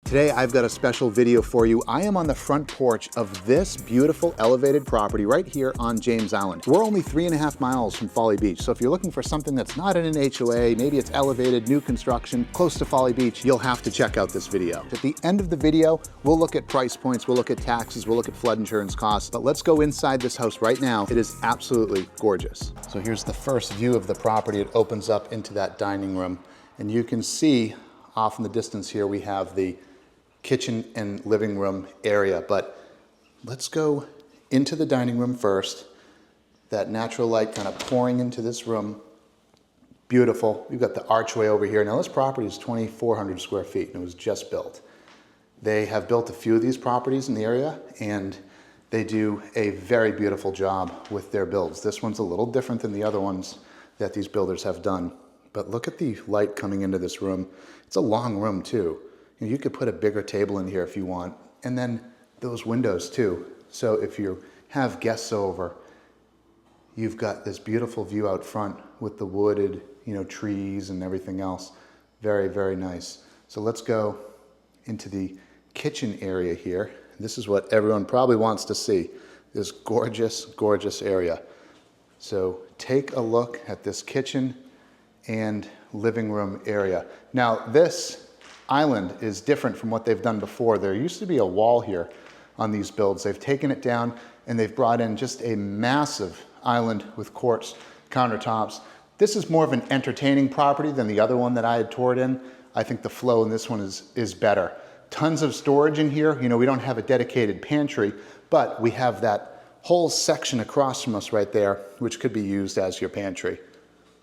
Today I've got a special video for you. I am on the front porch of this beautiful elevated property right here on James Island. We're only 3.5 miles from Folly Beach, so if you're looking for something that's not in an HOA, maybe it's elevated, new construction, close to Folly Beach, you'll have to check out this video. At the end of the video, we'll look at price points, we'll look at taxes, we'll look at flood insurance costs, but let's go inside this house right now. It is absolutely gorgeous. So here's the first view of the property. It opens up into that dining room, and you can see off in the distance here we have the kitchen and living room area, but let's go into the dining room first. That natural light kind of pouring into this room. Beautiful. We've got the archway over here. Now this property is 2,400 square feet and it was just built. They have built a few of these properties in the area and they do a very beautiful job with their builds. This one's a little different than the other ones that these builders have done, but look at the light coming into this room. It's a long room too. You could put a bigger table in here if you want. And then those windows too. So if you have guests over, you've got this beautiful view out front with the wooded, trees and everything else. Very, very nice. So let's go into the kitchen area here. This is what everyone probably wants to see. This gorgeous, gorgeous area. So take a look at this kitchen and living room area. Now this island is different from what they've done before. There used to be a wall here on these builds. They've taken it down and they've brought in just a massive island with quartz countertops. This is more of an entertaining property than the other one that I had toured in. I think the flow in this one is better. Tons of storage in here. We don't have a dedicated pantry, but we have that whole section across from us right there, which could be used as your pantry.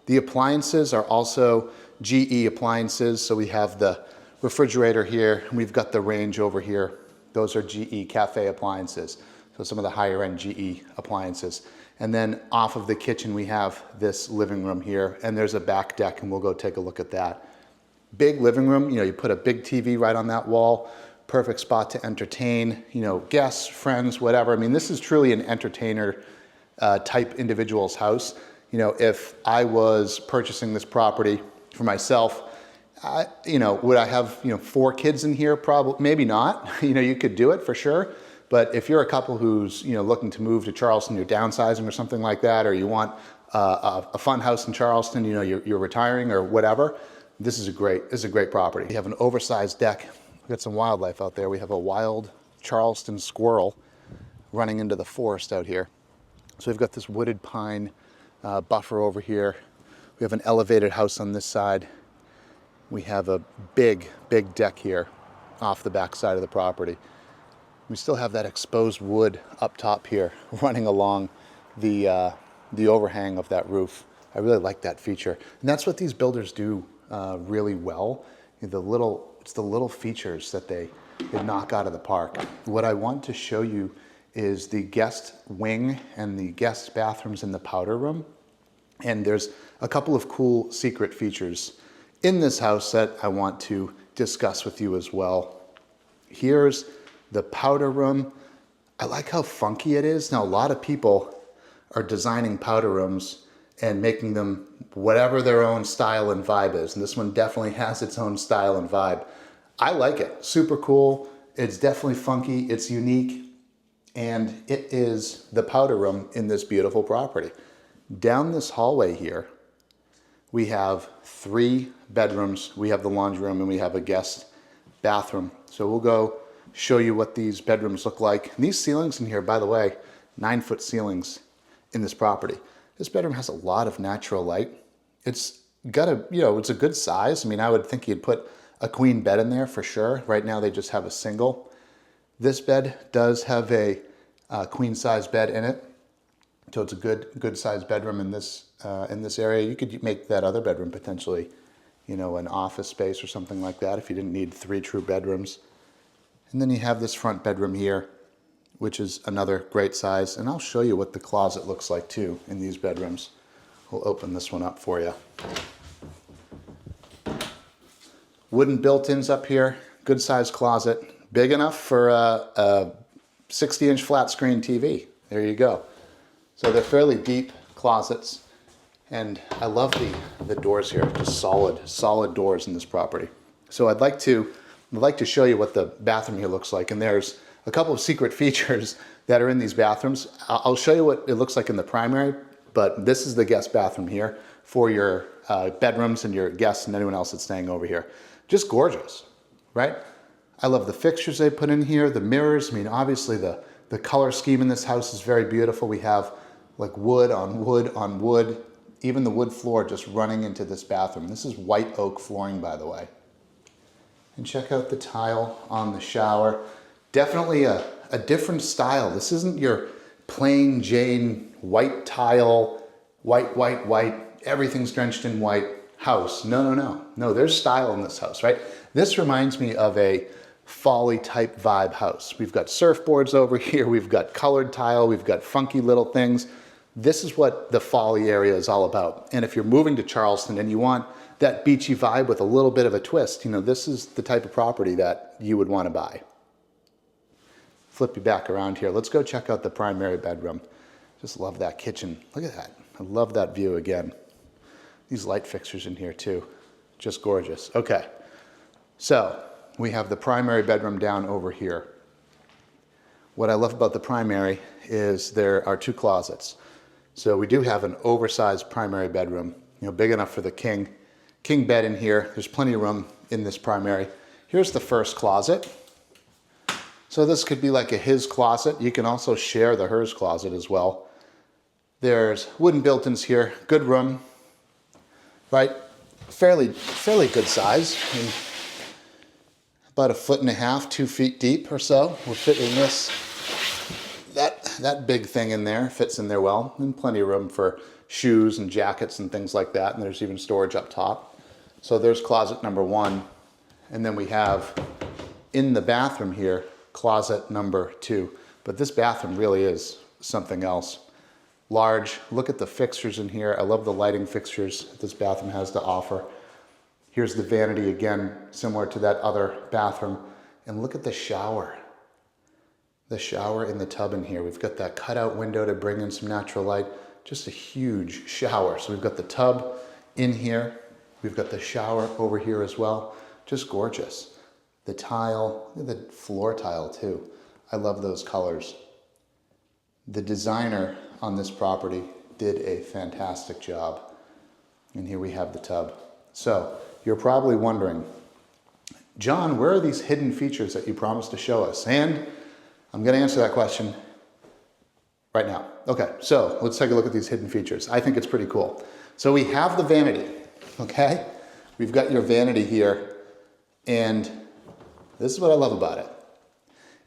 The appliances are also GE appliances. So we have the refrigerator here, and we've got the range over here. Those are GE Café appliances. So some of the higher end GE appliances. And then off of the kitchen, we have this living room here, and there's a back deck, and we'll go take a look at that. Big living room, you put a big TV right on that wall, perfect spot to entertain, guests, friends, whatever. I mean, this is truly an entertainer type individual's house. If I was purchasing this property for myself, would I have, 4 kids in here? Probably, maybe not. You could do it for sure. But if you're a couple who's, looking to move to Charleston, you're downsizing or something like that, or you want a fun house in Charleston, you're retiring or whatever, this is a great property. We have an oversized deck. We've got some wildlife out there. We have a wild Charleston squirrel running into the forest out here. So we've got this wooded pine buffer over here. We have an elevated house on this side. We have a big, big deck here off the back side of the property. We still have that exposed wood up top here running along the overhang of that roof. I really like that feature. And that's what these builders do really well. It's the little features that they knock out of the park. What I want to show you is the guest wing and the guest bathrooms in the powder room. And there's a couple of cool secret features in this house that I want to discuss with you as well. Here's the powder room. I like how funky it is. Now, a lot of people are designing powder rooms and making them whatever their own style and vibe is. And this one definitely has its own style and vibe. I like it. Super cool. It's definitely funky. It's unique. And it is the powder room in this beautiful property. Down this hallway here, we have 3 bedrooms. We have the laundry room and we have a guest bathroom. So we'll go show you what these bedrooms look like. And these ceilings in here, by the way, 9-foot ceilings in this property. This bedroom has a lot of natural light. It's got it's a good size. I mean, I would think you'd put a queen bed in there for sure. Right now they just have a single. This bed does have a queen size bed in it. So it's a good sized bedroom in this area. You could make that other bedroom potentially, an office space or something like that if you didn't need 3 true bedrooms. And then you have this front bedroom here, which is another great size. And I'll show you what the closet looks like too in these bedrooms. We'll open this one up for you. Wooden built-ins up here, good sized closet, big enough for a 60-inch flat screen TV. There you go. So they're fairly deep closets, and I love the doors here, just solid doors in this property. So I'd like to I'd like to show you what the bathroom here looks like, and there's a couple of secret features that are in these bathrooms. I'll show you what it looks like in the primary, but this is the guest bathroom here for your bedrooms and your guests and anyone else that's staying over here. Just gorgeous, right? I love the fixtures they put in here, the mirrors. I mean, obviously the color scheme in this house is very beautiful. We have like wood on wood on wood, even the wood floor just running into this bathroom. This is white oak flooring, by the way. And check out the tile on the shower. Definitely a different style. This isn't your plain Jane white tile, white, white, white, everything's drenched in white house. No, no, no. No, there's style in this house, right? This reminds me of a Folly type vibe house. We've got surfboards over here. We've got colored tile. We've got funky little things. This is what the Folly area is all about. And if you're moving to Charleston and you want that beachy vibe with a little bit of a twist, you know, this is the type of property that you would want to buy. Flip you back around here. Let's go check out the primary bedroom. Just love that kitchen. Look at that. I love that view again. These light fixtures in here too. Just gorgeous. Okay. So we have the primary bedroom down over here. What I love about the primary is there are two closets. So we do have an oversized primary bedroom, you know, big enough for the king bed in here. There's plenty of room in this primary. Here's the first closet. So this could be like a his closet. You can also share the hers closet as well. There's wooden built-ins here, good room, right? Fairly good size. I mean, about 1.5 feet, 2 feet deep or so. We're fitting this, that big thing in there fits in there well, and plenty of room for shoes and jackets and things like that. And there's even storage up top. So there's closet number 1. And then we have in the bathroom here, closet number 2. But this bathroom really is something else. Large, look at the fixtures in here. I love the lighting fixtures that this bathroom has to offer. Here's the vanity again, similar to that other bathroom. And look at the shower. The shower in the tub in here. We've got that cutout window to bring in some natural light. Just a huge shower. So we've got the tub in here. We've got the shower over here as well. Just gorgeous. The tile, look at the floor tile too. I love those colors. The designer on this property did a fantastic job. And here we have the tub. So you're probably wondering, John, where are these hidden features that you promised to show us? And I'm going to answer that question right now. Okay, so let's take a look at these hidden features. I think it's pretty cool. So we have the vanity, okay? We've got your vanity here, and this is what I love about it.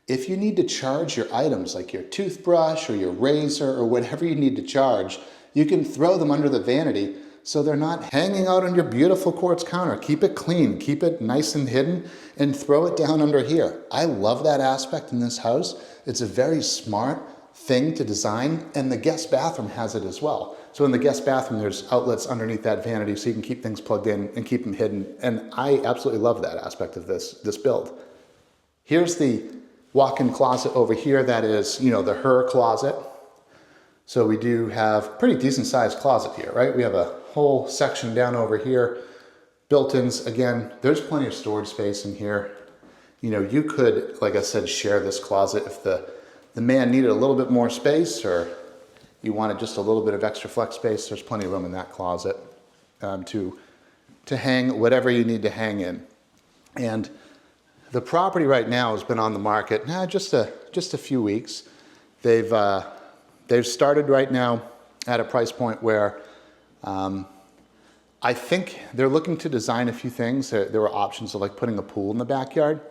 If you need to charge your items like your toothbrush or your razor or whatever you need to charge, you can throw them under the vanity so they're not hanging out on your beautiful quartz counter. Keep it clean, keep it nice and hidden, and throw it down under here. I love that aspect in this house. It's a very smart thing to design, and the guest bathroom has it as well. So in the guest bathroom, there's outlets underneath that vanity so you can keep things plugged in and keep them hidden. And I absolutely love that aspect of this build. Here's the walk-in closet over here. That is, you know, the her closet. So we do have pretty decent sized closet here, right? We have a whole section down over here. Built-ins, again, there's plenty of storage space in here. You know, you could, like I said, share this closet if the man needed a little bit more space, or you wanted just a little bit of extra flex space. There's plenty of room in that closet to hang whatever you need to hang in. And the property right now has been on the market just a few weeks. They've started right now at a price point where I think they're looking to design a few things. There were options of like putting a pool in the backyard.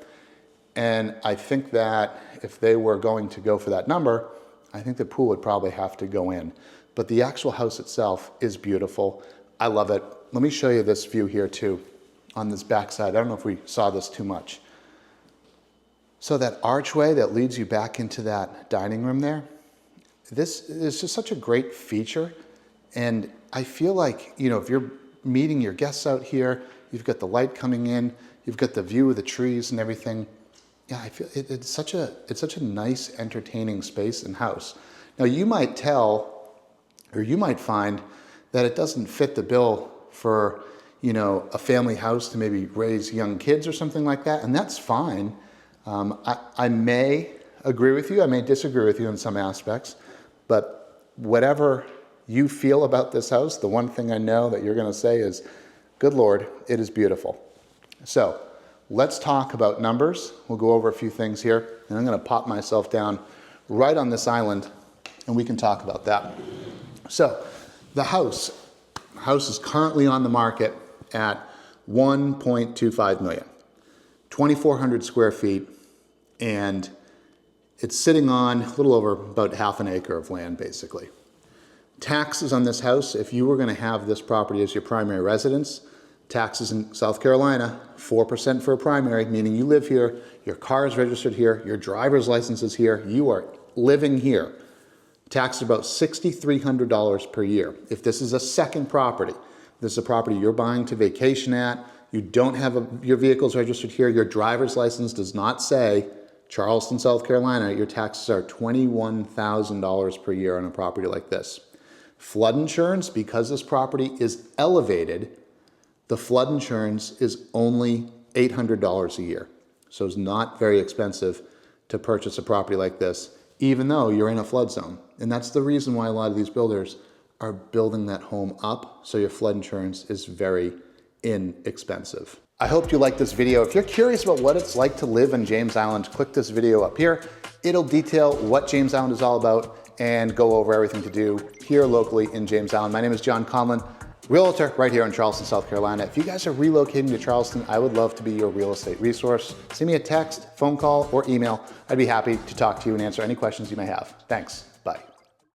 And I think that if they were going to go for that number, I think the pool would probably have to go in. But the actual house itself is beautiful. I love it. Let me show you this view here too on this backside. I don't know if we saw this too much. So that archway that leads you back into that dining room there, this is just such a great feature. And I feel like, you know, if you're meeting your guests out here, you've got the light coming in, you've got the view of the trees and everything. Yeah, I feel it's such a nice, entertaining space and house. Now you might tell, or you might find that it doesn't fit the bill for, you know, a family house to maybe raise young kids or something like that, and that's fine. I may agree with you, I may disagree with you in some aspects, but whatever you feel about this house, the one thing I know that you're gonna say is, good Lord, it is beautiful. So let's talk about numbers. We'll go over a few things here, and I'm gonna pop myself down right on this island, and we can talk about that. So the house is currently on the market at 1.25 million, 2,400 square feet, and it's sitting on a little over about half an acre of land, basically. Taxes on this house, if you were gonna have this property as your primary residence, taxes in South Carolina, 4% for a primary, meaning you live here, your car is registered here, your driver's license is here, you are living here. Taxed about $6,300 per year. If this is a second property, this is a property you're buying to vacation at, you don't have your vehicle's registered here, your driver's license does not say Charleston, South Carolina, your taxes are $21,000 per year on a property like this. Flood insurance, because this property is elevated, the flood insurance is only $800 a year. So it's not very expensive to purchase a property like this, even though you're in a flood zone. And that's the reason why a lot of these builders are building that home up, so your flood insurance is very inexpensive. I hope you liked this video. If you're curious about what it's like to live in James Island, click this video up here. It'll detail what James Island is all about and go over everything to do here locally in James Island. My name is John Conlon, realtor right here in Charleston, South Carolina. If you guys are relocating to Charleston, I would love to be your real estate resource. Send me a text, phone call, or email. I'd be happy to talk to you and answer any questions you may have. Thanks.